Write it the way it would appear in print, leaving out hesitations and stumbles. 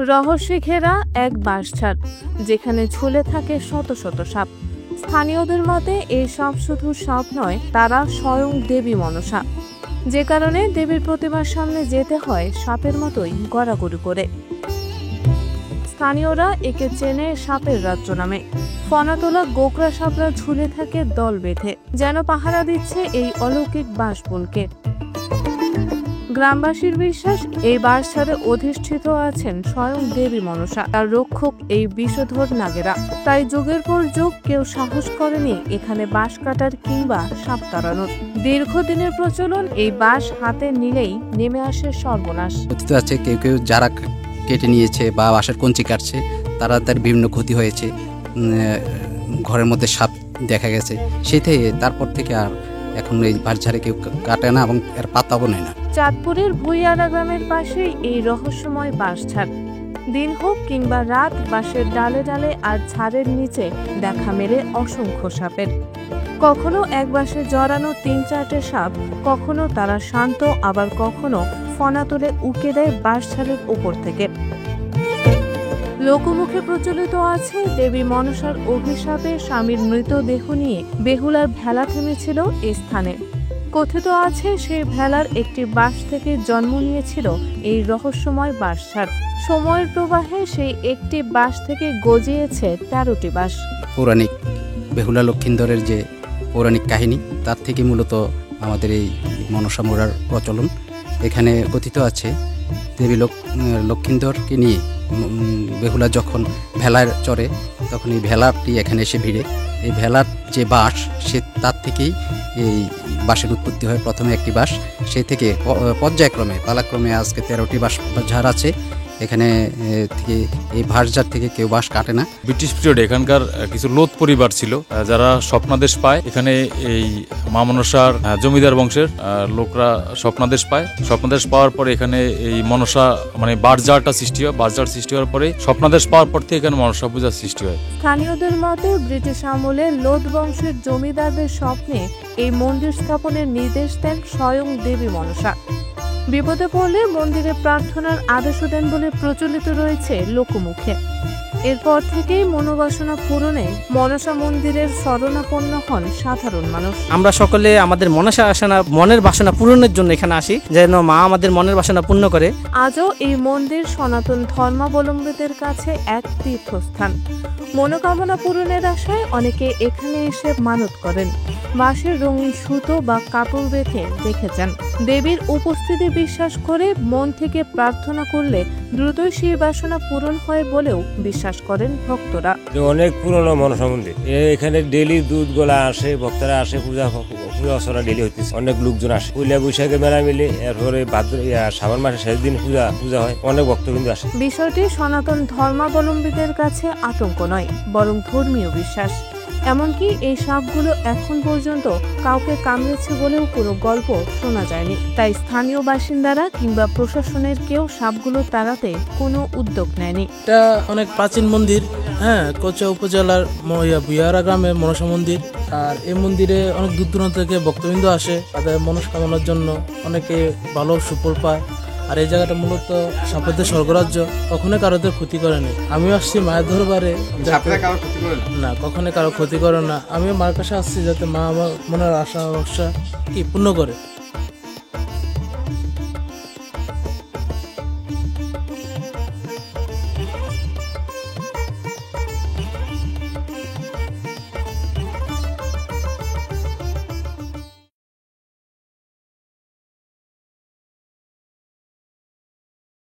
রহস্যে ঘেরা এক বাঁশঝাড়, যেখানে ঝুলে থাকে শত শত সাপ। স্থানীয়দের মতে এই সাপ শুধু সাপ নয়, তারা স্বয়ং দেবী মনসা, যে কারণে দেবীর প্রতিমার সামনে যেতে হয় সাপের মতোই গড়াগড়ি করে। স্থানীয়রা একে চেনে সাপের রাজ্য নামে। ফনা তোলা গোকরা সাপরা ঝুলে থাকে দল বেঁধে, যেন পাহারা দিচ্ছে এই অলৌকিক বাঁশবুলকে। গ্রামবাসীর বিশ্বাস, এই বাঁশঝাড়ে অধিষ্ঠিত আছেন স্বয়ং দেবী মনসা, তার রক্ষক এই বিষধর নাগেরা। তাই যুগের পর যুগ কেউ সাহস করেনি এখানে বাঁশ কাটার কিংবা সাপ তাড়ানোর। দীর্ঘদিনের প্রচলন, এই বাঁশ হাতে নিলেই নেমে আসে সর্বনাশ। আছে কেউ কেউ যারা কেটে নিয়েছে বা বাঁশের কঞ্চি কাটছে, তার বিভিন্ন ক্ষতি হয়েছে, ঘরের মধ্যে সাপ দেখা গেছে। সেই থেকে তারপর থেকে আর এখন এই বাঁশঝাড়ে কেউ কাটে না এবং এর পাতাও নেয় না। চাঁদপুরের ভুইয়ারা গ্রামের পাশেই এই রহস্যময় বাঁশঝাড়। দিন হোক কিংবা রাত, বাঁশের ডালে ডালে আর ঝাড়ের নিচে দেখা মেলে অসংখ্য সাপের। কখনো এক বাঁশে জড়ানো ৩-৪টে সাপ, কখনো তারা শান্ত, আবার কখনো ফনা তুলে উকে দেয় বাঁশঝাড়ের উপর থেকে। লোকমুখে প্রচলিত আছে, দেবী মনসার অভিশাপে স্বামীর মৃতদেহ নিয়ে বেহুলার ভেলা থেমেছিল এই স্থানে। কথিত আছে, সেই ভেলার একটি বাঁশ থেকে জন্ম নিয়েছিল এই রহস্যময় বাঁশঝাড়। সময়ের প্রবাহে সেই একটি বাঁশ থেকে গজিয়েছে ১৩টি বাঁশ। পৌরাণিক বেহুলা লক্ষিন্দরের যে পৌরাণিক কাহিনী, তার থেকে মূলত আমাদের এই মনসা মোড়ার প্রচলন। এখানে কথিত আছে, দেবী লক্ষিন্দরকে নিয়ে বেহুলা যখন ভেলার চড়ে, তখন এই ভেলাটি এখানে এসে ভিড়ে। এই ভেলার যে বাঁশ, সে তার থেকেই এই বাঁশের উৎপত্তি হয়। প্রথমে একটি বাঁশ, সেই থেকে পর্যায়ক্রমে পালাক্রমে আজকে 13টি বাঁশঝাড় আছে এখানে। থেকে এই বাঁশঝাড় থেকে কেউ বাঁশ কাটে না। ব্রিটিশ পিরিয়ডে এখানকার কিছু লোধ পরিবার ছিল, যারা স্বপ্নাদেশ পায়। এখানে এই মা মনসার জমিদার বংশের লোকরা স্বপ্নাদেশ পায়। স্বপ্নাদেশ পাওয়ার পরে এখানে এই মনসা মানে বাঁশঝাড়টা সৃষ্টি হয়। বাঁশঝাড় সৃষ্টি হওয়ার পরে স্বপ্নাদেশ পাওয়ার পর থেকে এখানে মনসা পূজার সৃষ্টি হয়। স্থানীয়দের মতে, ব্রিটিশ আমলে লোধ বংশের জমিদারদের স্বপ্নে এই মন্দির স্থাপনের নির্দেশ দেন স্বয়ং দেবী মনসা। বিপদে পড়লে মন্দিরে প্রার্থনার আদেশও দেন বলে প্রচলিত রয়েছে লোকমুখে। এরপর থেকেই মনোবাসনা পূরণে মনসা মন্দিরের শরণাপন্ন হন সাধারণ মানুষ। আমরা সকলে আমাদের মনের বাসনা পূরণের জন্য এখানে আসি, যেন মা আমাদের মনের বাসনা পূর্ণ করে। আজও এই মন্দির সনাতন ধর্মাবলম্বীদের কাছে এক তীর্থস্থান। মনোকামনা পূরণের আশায় অনেকে এখানে এসে মানত করেন। বাঁশের রঙিন সুতো বা কাপড় বেঁধে রেখে যান। দেবীর উপস্থিতি বিশ্বাস করে মন থেকে প্রার্থনা করলে দ্রুতই সেই বাসনা পূরণ হয় বলেও বিশ্বাস করেন ভক্তরা। অনেক পুরনো মনসা মন্দির, এখানে ডেলি দুধ গোলা আসে, ভক্তরা আসে, পূজা অর্চনা ডেলি হইতেছে। অনেক লোকজন আসে। পয়লা বৈশাখে মেলা মিলে, এরপরে শ্রাবণ মাসে শেষ দিন পূজা হয়। অনেক ভক্তবৃন্দ আসে। বিষয়টি সনাতন ধর্মাবলম্বীদের কাছে আতঙ্ক নয়, বরং ধর্মীয় বিশ্বাস। এমনকি এই সাপগুলো এখন পর্যন্ত কাউকে কামড়েছে বলেও কোনো গল্প শোনা যায়নি। তাই স্থানীয় বাসিন্দারা কিংবা প্রশাসনের কেউ সাপগুলো তাড়াতে কোনো উদ্যোগ নেয়নি। এটা অনেক প্রাচীন মন্দির, কোচা উপজেলার ভুইয়ারা গ্রামের মনসা মন্দির। আর এই মন্দিরে অনেক দূর দূরান্ত থেকে ভক্তবৃন্দ আসে তাদের মনস্কামনার জন্য। অনেকে ভালো সুফল পায়। আর এই জায়গাটা মূলত সাপেদের স্বর্গরাজ্য, কখনোই কারোদের ক্ষতি করেনি। আমিও আসছি মায়ের দরবারে, না কখনোই কারো ক্ষতি করে না। আমিও মার কাছে আসছি যাতে মা আমার মনের আশা ভরসা পূর্ণ করে।